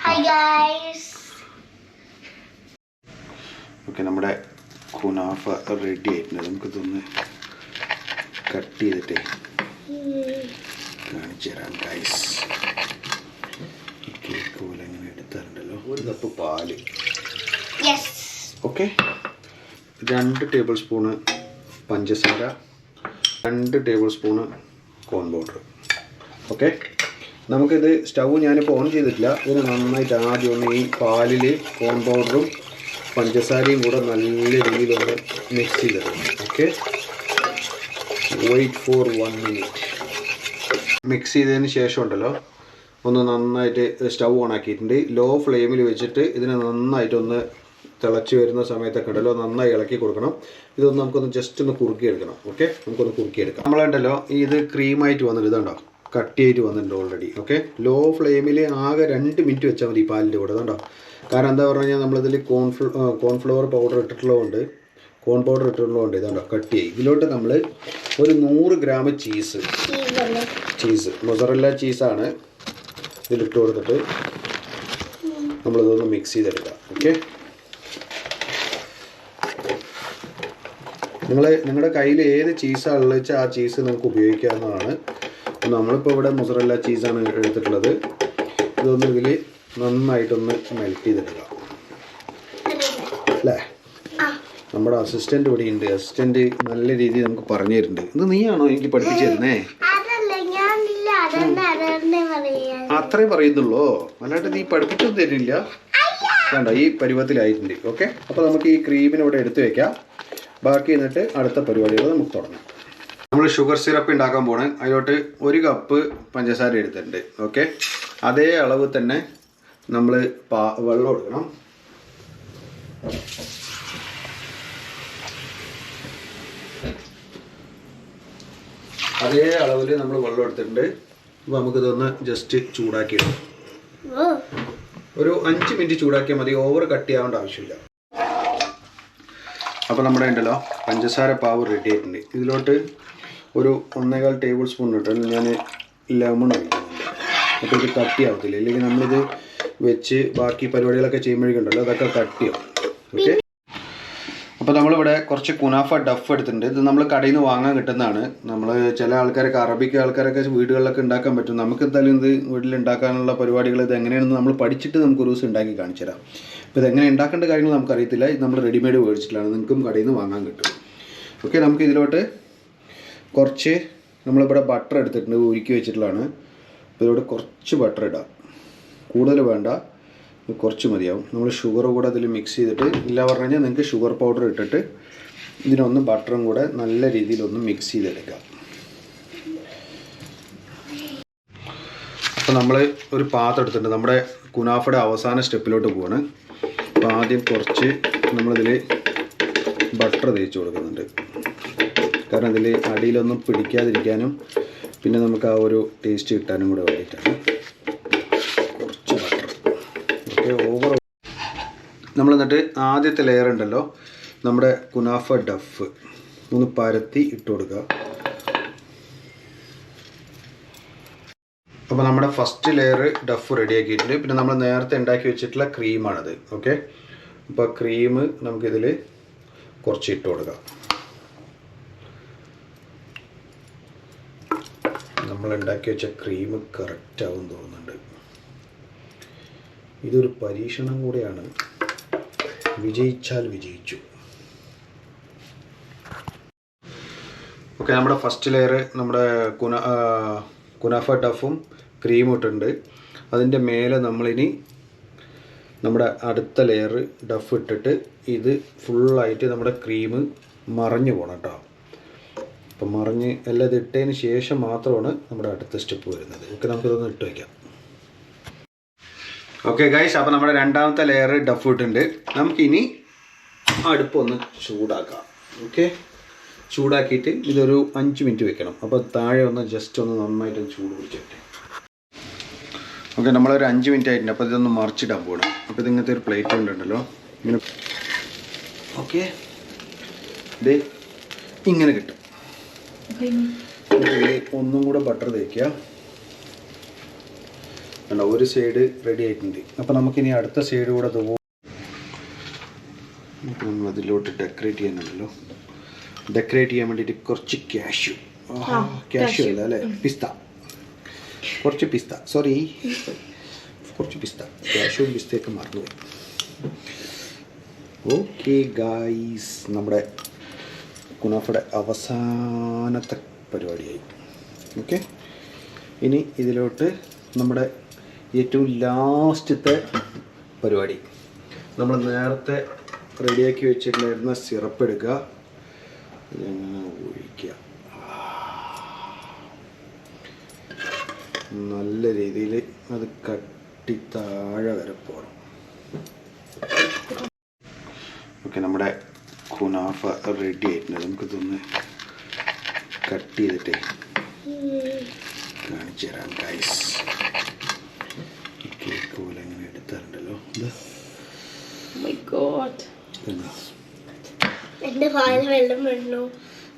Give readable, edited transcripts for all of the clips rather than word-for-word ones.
Hi guys. Okay, നമ്മുടെ kunafa ready ആയിട്ടുണ്ട്. നമുക്കിതൊന്ന് കട്ട് ചെയ്തിട്ട് കാണിച്ചു തരാം ഗൈസ്. കേക്ക് പോലെ അങ്ങനെ എടുത്താറുണ്ടല്ലോ. ഒരു കപ്പ് പാല്. ഓക്കെ, 2 ടേബിൾ സ്പൂണ് പഞ്ചസാര, 2 ടേബിൾ സ്പൂണ് കോൺ പൗഡർ. ഓക്കെ, നമുക്കിത് സ്റ്റൗ ഞാനിപ്പോൾ ഓൺ ചെയ്തിട്ടില്ല. ഇതിന് നന്നായിട്ട് ആദ്യം ഒന്ന് ഈ പാലിൽ കോൺ പൗഡറും പഞ്ചസാരയും കൂടെ നല്ല രീതിയിലൊന്ന് മിക്സ് ചെയ്തിടണം. Okay, wait for 1 minute. Mix ചെയ്തതിന് ശേഷം ഉണ്ടല്ലോ ഒന്ന് നന്നായിട്ട് സ്റ്റൗ ഓൺ ആക്കിയിട്ടുണ്ട്. ലോ ഫ്ലെയിമിൽ വെച്ചിട്ട് ഇതിനെ നന്നായിട്ടൊന്ന് തിളച്ച് വരുന്ന സമയത്തൊക്കെ ഉണ്ടല്ലോ നന്നായി ഇളക്കി കൊടുക്കണം. ഇതൊന്ന് നമുക്കൊന്ന് ജസ്റ്റ് ഒന്ന് കുറുക്കിയെടുക്കണം. ഓക്കെ, നമുക്കൊന്ന് കുറുക്കിയെടുക്കാം. നമ്മളുണ്ടല്ലോ ഇത് ക്രീമായിട്ട് വന്നിട്ട് ഇതുണ്ടോ കട്ടിയായിട്ട് വന്നിട്ടുണ്ട് ഓൾറെഡി. ഓക്കെ, ലോ ഫ്ലെയിമിൽ ആകെ 2 മിനിറ്റ് വെച്ചാൽ മതി പാലിൻ്റെ കൂടെ. അതുകൊണ്ടോ, കാരണം എന്താ പറഞ്ഞു കഴിഞ്ഞാൽ നമ്മളിതിൽ കോൺഫ്ലവർ പൗഡർ ഇട്ടിട്ടുള്ളതുകൊണ്ട്, കോൺ പൗഡർ ഇട്ടിട്ടുള്ളതുകൊണ്ട് ഇതുണ്ടോ കട്ടിയായി. ഇതിലോട്ട് നമ്മൾ ഒരു 100 ഗ്രാം ചീസ് മൊസറല്ല ചീസാണ് ഇതിലിട്ട് കൊടുത്തിട്ട് നമ്മളിതൊന്ന് മിക്സ് ചെയ്തെടുക്കാം. ഓക്കെ, നിങ്ങളുടെ കയ്യിൽ ഏത് ചീസാണ് ഉള്ളത് വെച്ചാൽ ആ ചീസ് നിങ്ങൾക്ക് ഉപയോഗിക്കാവുന്നതാണ്. നമ്മളിപ്പോൾ ഇവിടെ മൊസറല്ല ചീസാണ് എടുത്തിട്ടുള്ളത്. ഇതൊന്ന് ഇതിൽ നന്നായിട്ടൊന്ന് മെൽറ്റ് ചെയ്തെടുക്കാം അല്ലേ. നമ്മുടെ അസിസ്റ്റൻ്റ് ഇവിടെ ഉണ്ട്. അസിസ്റ്റൻ്റ് നല്ല രീതിയിൽ നമുക്ക് പറഞ്ഞു തരുന്നുണ്ട്. ഇത് നീയാണോ എനിക്ക് പഠിപ്പിച്ചു തരുന്നേ? അത്രേ പറയുന്നുള്ളൂ, അല്ലാണ്ട് നീ പഠിപ്പിച്ചൊന്നും തരില്ല. വേണ്ട, ഈ പരുവത്തിലായിട്ടുണ്ട്. ഓക്കെ, അപ്പോൾ നമുക്ക് ഈ ക്രീമിനെ ഇവിടെ എടുത്തു വെക്കാം. ബാക്കി എന്നിട്ട് അടുത്ത പരിപാടികൾ നമുക്ക് തുടങ്ങാം. നമ്മൾ ഷുഗർ സിറപ്പ് ഉണ്ടാക്കാൻ പോണ്. അതിലോട്ട് 1 കപ്പ് പഞ്ചസാര എടുത്തിട്ടുണ്ട്. ഓക്കെ, അതേ അളവ് തന്നെ നമ്മൾ വെള്ളം എടുക്കണം. അതേ അളവിൽ നമ്മൾ വെള്ളം എടുത്തിട്ടുണ്ട്. അപ്പോൾ നമുക്കിതൊന്ന് ജസ്റ്റ് ചൂടാക്കിയിടാം. ഒരു 5 മിനിറ്റ് ചൂടാക്കിയാൽ മതി, ഓവർ കട്ടിയാവേണ്ട ആവശ്യമില്ല. അപ്പോൾ നമ്മുടെ ഉണ്ടല്ലോ പഞ്ചസാര പാവ് റെഡി ആയിട്ടുണ്ട്. ഇതിലോട്ട് ഒരു 1.25 ടേബിൾ സ്പൂൺ ഇട്ടാൽ ഞാൻ ലെമൺ ഒഴിക്കുന്നുണ്ട്. അപ്പോൾ ഇത് കട്ടിയാവത്തില്ല. ഇല്ലെങ്കിൽ നമ്മളിത് വെച്ച് ബാക്കി പരിപാടികളൊക്കെ ചെയ്യുമ്പോഴേക്കുണ്ടല്ലോ അതൊക്കെ കട്ടിയാവും. ഓക്കെ, അപ്പോൾ നമ്മളിവിടെ കുറച്ച് കുനാഫ ഡഫ് എടുത്തിട്ടുണ്ട്. ഇത് നമ്മൾ കടയിൽ നിന്ന് വാങ്ങാൻ കിട്ടുന്നതാണ്. നമ്മൾ ചില ആൾക്കാരൊക്കെ അറബിക്ക് ആൾക്കാരൊക്കെ വീടുകളിലൊക്കെ ഉണ്ടാക്കാൻ പറ്റും. നമുക്ക് എന്തായാലും ഇത് വീട്ടിലുണ്ടാക്കാനുള്ള പരിപാടികൾ ഇത് എങ്ങനെയാണെന്ന് നമ്മൾ പഠിച്ചിട്ട് നമുക്ക് ഒരു ദിവസം ഉണ്ടാക്കി കാണിച്ചു തരാം. അപ്പോൾ ഇതെങ്ങനെ ഉണ്ടാക്കേണ്ട കാര്യങ്ങൾ നമുക്കറിയത്തില്ല. ഇത് നമ്മൾ റെഡിമെയ്ഡ് മേടിച്ചിട്ടുള്ളതാണ്, നിങ്ങൾക്കും കടയിൽ നിന്ന് വാങ്ങാൻ കിട്ടും. ഓക്കെ, നമുക്ക് ഇതിലോട്ട് കുറച്ച് നമ്മളിവിടെ ബട്ടർ എടുത്തിട്ടുണ്ട്, ഉരുക്കി വെച്ചിട്ടുള്ളതാണ്. ഇതിലോട്ട് കുറച്ച് ബട്ടർ ഇടാം, കൂടുതൽ വേണ്ട, കുറച്ച് മതിയാവും. നമ്മൾ ഷുഗർ കൂടെ അതിൽ മിക്സ് ചെയ്തിട്ട്, ഇല്ല പറഞ്ഞു കഴിഞ്ഞാൽ നിങ്ങൾക്ക് ഷുഗർ പൗഡർ ഇട്ടിട്ട് ഇതിനൊന്ന് ബട്ടറും കൂടെ നല്ല രീതിയിലൊന്ന് മിക്സ് ചെയ്തെടുക്കാം. അപ്പോൾ നമ്മൾ ഒരു പാത്രം എടുത്തിട്ടുണ്ട്. നമ്മുടെ കുനാഫയുടെ അവസാന സ്റ്റെപ്പിലോട്ട് പോവാണ്. അപ്പോൾ ആദ്യം കുറച്ച് നമ്മളിതിൽ ബട്ടർ തേച്ച് കൊടുക്കുന്നുണ്ട്. കാരണം ഇതിൽ അടിയിലൊന്നും പിടിക്കാതിരിക്കാനും പിന്നെ നമുക്ക് ആ ഒരു ടേസ്റ്റ് കിട്ടാനും കൂടെ വേണ്ടിയിട്ടാണ്. കുറച്ച് ബട്ടർ. ഓക്കെ, ഓവർ നമ്മൾ എന്നിട്ട് ആദ്യത്തെ ലെയർ ഉണ്ടല്ലോ നമ്മുടെ കുനാഫ ഡഫ് ഒന്ന് പരത്തി ഇട്ട് കൊടുക്കുക. അപ്പോൾ നമ്മുടെ ഫസ്റ്റ് ലെയർ ഡഫ് റെഡി ആക്കിയിട്ടുണ്ട്. പിന്നെ നമ്മൾ നേരത്തെ ഉണ്ടാക്കി വെച്ചിട്ടുള്ള ക്രീമാണത്. ഓക്കെ, അപ്പോൾ ക്രീം നമുക്കിതിൽ കുറച്ച് ഇട്ട് കൊടുക്കാം. നമ്മൾ ഉണ്ടാക്കി വെച്ച ക്രീം കറക്റ്റ് ആവും തോന്നുന്നുണ്ട്. ഇതൊരു പരീക്ഷണം കൂടെയാണ്, വിജയിച്ചാൽ വിജയിച്ചു. ഓക്കെ, നമ്മുടെ ഫസ്റ്റ് ലെയർ നമ്മുടെ കുനാഫ ഡഫും ക്രീമും ഇട്ടിട്ടുണ്ട്. അതിൻ്റെ മേലെ നമ്മളിനി നമ്മുടെ അടുത്ത ലെയർ ഡഫ് ഇട്ടിട്ട് ഇത് ഫുള്ളായിട്ട് നമ്മുടെ ക്രീം മറിഞ്ഞു പോകണം കേട്ടോ. അപ്പം മറിഞ്ഞ് എല്ലാം ഇത് ഇട്ടതിന് ശേഷം മാത്രമാണ് നമ്മുടെ അടുത്ത സ്റ്റെപ്പ് വരുന്നത്. ഓക്കെ, നമുക്കിതൊന്ന് ഇട്ട് വയ്ക്കാം. ഓക്കെ ഗൈസ്, അപ്പോൾ നമ്മുടെ രണ്ടാമത്തെ ലെയർ ഡഫ് ഇട്ടിട്ടുണ്ട്. നമുക്കിനി അടുപ്പൊന്ന് ചൂടാക്കാം. ഓക്കെ, ചൂടാക്കിയിട്ട് ഇതൊരു 5 മിനിറ്റ് വെക്കണം. അപ്പോൾ താഴെ ഒന്ന് ജസ്റ്റ് ഒന്ന് നന്നായിട്ട് ചൂട് പിടിച്ചിട്ട്. ഓക്കെ, നമ്മളൊരു 5 മിനിറ്റ് ആയിട്ടുണ്ട്. അപ്പോൾ ഇതൊന്ന് മറിച്ചിടാൻ പോകണം. അപ്പോൾ ഇതിങ്ങനത്തെ ഒരു പ്ലേറ്റ് ഉണ്ടല്ലോ ഇങ്ങനെ. ഓക്കെ, ഇത് ഇങ്ങനെ കിട്ടും. ഒന്നും കൂടെ ബട്ടർ തേക്കുക. കണ്ടോ ഒരു സൈഡ് റെഡി ആയിട്ടുണ്ട്. അപ്പോൾ നമുക്കിനി അടുത്ത സൈഡ് കൂടെ നമ്മൾ അതിലോട്ട് ഡെക്കറേറ്റ് ചെയ്യാനുണ്ടല്ലോ. ഡെക്കറേറ്റ് ചെയ്യാൻ വേണ്ടിയിട്ട് കുറച്ച് ക്യാഷ്യൂ അല്ല അല്ലേ, പിസ്ത, കുറച്ച് പിസ്ത, സോറി കുറച്ച് പിസ്ത, ക്യാഷ്യൂവും പിസ്തയൊക്കെ മറന്നുപോയി. ഓക്കെ ഗായ്സ്, നമ്മുടെ കുനാഫയുടെ അവസാനത്തെ പരിപാടിയായി. ഓക്കെ, ഇനി ഇതിലോട്ട് നമ്മുടെ ഏറ്റവും ലാസ്റ്റത്തെ പരിപാടി, നമ്മൾ നേരത്തെ റെഡിയാക്കി വെച്ചിട്ടുണ്ടായിരുന്ന സിറപ്പ് എടുക്കുക, ഇങ്ങനെ ഒഴിക്കുക, നല്ല രീതിയിൽ അത് കട്ടി താഴെ വരെ പോകണം. ഓക്കെ, നമ്മുടെ കുനാഫ റെഡി ആയിട്ടുണ്ട്. നമുക്കിതൊന്ന് കട്ട് ചെയ്തിട്ടേ കാണിച്ചു തരാം ഗൈസ്. കേക്ക് പോലെ അങ്ങനെ എടുത്താറുണ്ടല്ലോ.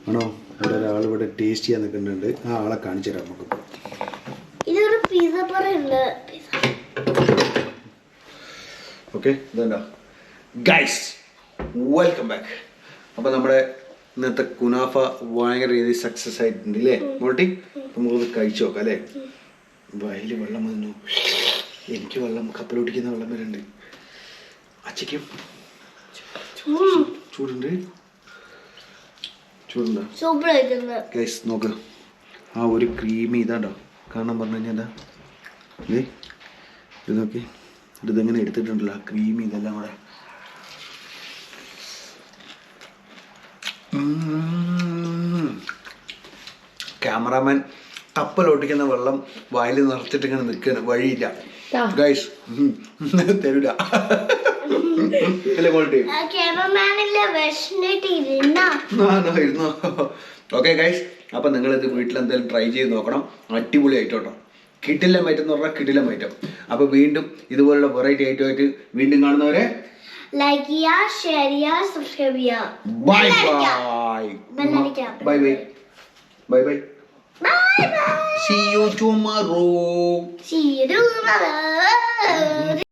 ആണോ? ഇവിടെ ഒരാൾ ഇവിടെ ടേസ്റ്റ് ചെയ്യാൻ നിൽക്കുന്നുണ്ട്. ആ ആളെ കാണിച്ചു തരാം നമുക്ക്. ഓക്കെ, ഇതല്ല ഗൈസ്, വെൽക്കം ബാക്ക്. അപ്പോൾ നമ്മുടെ ഇന്നത്തെ കുനാഫ ഭയങ്കര രീതിയിൽ സക്സസ് ആയിട്ടുണ്ട് അല്ലേ മോൾട്ടി? നമുക്കത് കഴിച്ചു നോക്കാം അല്ലേ? വയലിൽ വെള്ളം വന്നു, എനിക്ക് വെള്ളം കപ്പലൊട്ടിക്കുന്ന വെള്ളം വരുന്നുണ്ട്. അച്ഛയ്ക്കും ചൂടുണ്ടോ? ഗൈസ് നോക്ക്, ആ ഒരു ക്രീമി ഇതാണ്ടോ കാണാൻ പറഞ്ഞു കഴിഞ്ഞാൽ ഇത് നോക്കി, ഇതെങ്ങനെ എടുത്തിട്ടുണ്ടല്ലോ ആ ക്രീമി ഇതെല്ലാം കൂടെ. ക്യാമറാമാൻ കപ്പലൊട്ടിക്കുന്ന വെള്ളം വായിൽ നിറച്ചിട്ട് ഇങ്ങനെ നിൽക്കുകയാണ്, വഴിയില്ല ഗൈസ്, തരൂല. ഓക്കെ ഗൈസ്, അപ്പൊ നിങ്ങളിത് വീട്ടിലെന്തായാലും ട്രൈ ചെയ്ത് നോക്കണം. അടിപൊളി ഐറ്റം, കിടിലം ഐറ്റം എന്ന് പറഞ്ഞാൽ കിടിലം ഐറ്റം. അപ്പൊ വീണ്ടും ഇതുപോലുള്ള വെറൈറ്റി ഐറ്റമായിട്ട് വീണ്ടും കാണുന്നവരെ ലൈക്ക് ചെയ്യുക, ഷെയർ ചെയ്യുക, സബ്സ്ക്രൈബ് ചെയ്യുക. Bye bye bye bye bye bye. See you tomorrow.